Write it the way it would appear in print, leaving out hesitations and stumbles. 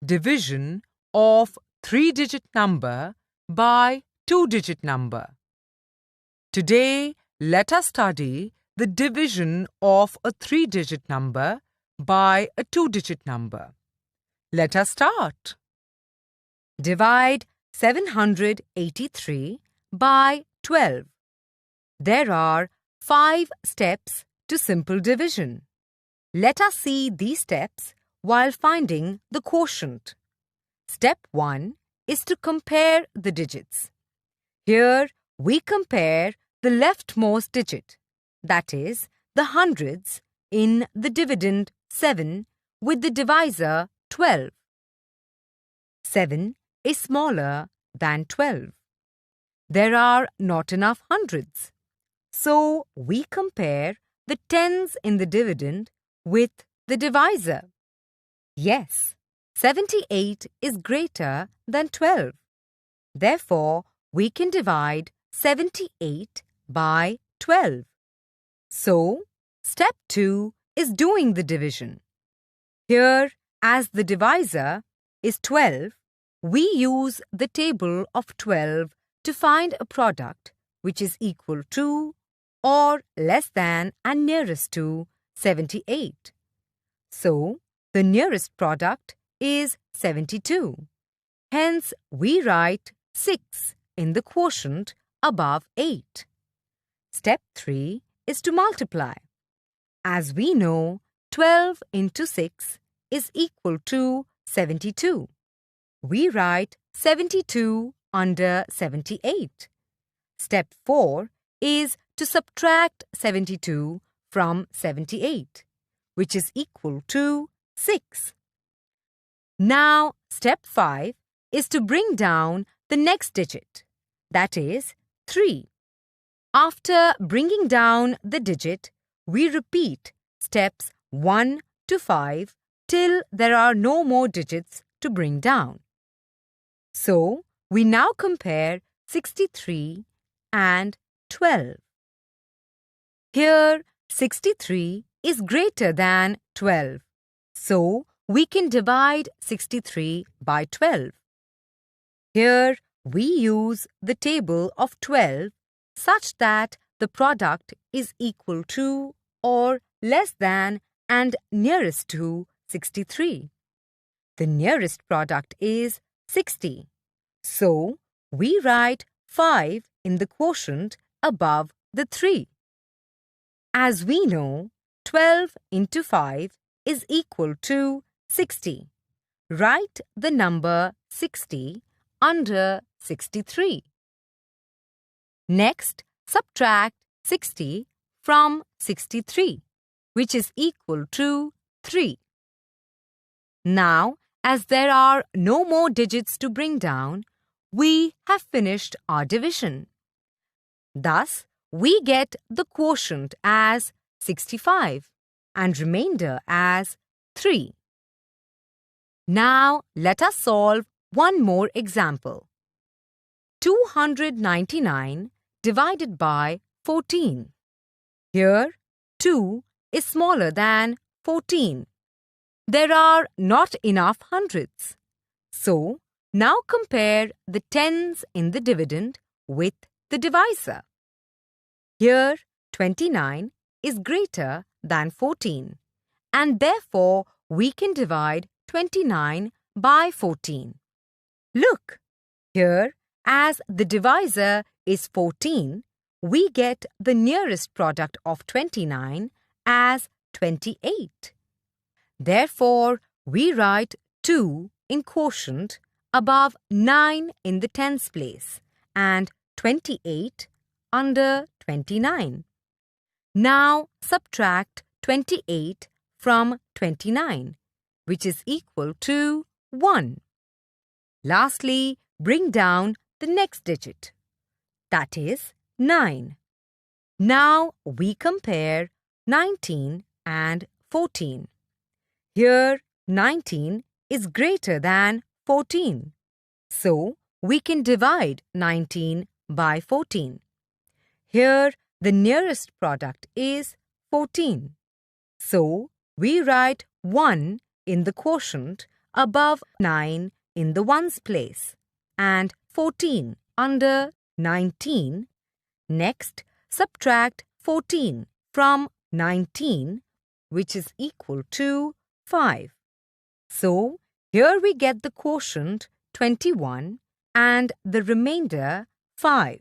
division of 3-digit number by 2-digit number. Today, let us study the division of a 3-digit number by a 2-digit number. Let us start. Divide 783 by 12. There are 5 steps to simple division. Let us see these steps while finding the quotient. Step 1 is to compare the digits. Here we compare the leftmost digit, that is, the hundreds in the dividend 7 with the divisor 12. 7 is smaller than 12. There are not enough hundreds, so we compare the tens in the dividend with the divisor. Yes, 78 is greater than 12. Therefore, we can divide 78 by 12. So, step 2 is doing the division. Here, as the divisor is 12, we use the table of 12 to find a product which is equal to or less than and nearest to 78. So, the nearest product is 72. Hence, we write 6 in the quotient above 8. Step 3 is to multiply. As we know, 12 into 6 is equal to 72. We write 72 under 78. Step 4 is to subtract 72 from 78, which is equal to 6. Now, step 5 is to bring down the next digit, that is 3. After bringing down the digit, we repeat steps 1 to 5 till there are no more digits to bring down. So, we now compare 63 and 12. Here, 63 is greater than 12. So, we can divide 63 by 12. Here, we use the table of 12 such that the product is equal to or less than and nearest to 63. The nearest product is 60. So, we write 5 in the quotient above the 3. As we know, 12 into 5 is equal to 60. Write the number 60 under 63. Next, subtract 60 from 63, which is equal to 3. Now, as there are no more digits to bring down, we have finished our division. Thus, we get the quotient as 65 and remainder as 3. Now, let us solve one more example. 299 divided by 14. Here, 2 is smaller than 14. There are not enough hundreds. So, now compare the tens in the dividend with the divisor. Here, 29 is greater than 14, and therefore we can divide 29 by 14. Look, here, as the divisor is 14, we get the nearest product of 29 as 28. Therefore, we write 2 in quotient above 9 in the tens place and 28 under 29. Now subtract 28 from 29, which is equal to 1. Lastly, bring down the next digit, that is 9. Now we compare 19 and 14. Here, 19 is greater than 14. So, we can divide 19 by 14. Here, the nearest product is 14. So, we write 1 in the quotient above 9 in the ones place and 14 under 19. Next, subtract 14 from 19, which is equal to 5. So, here we get the quotient 21 and the remainder 5.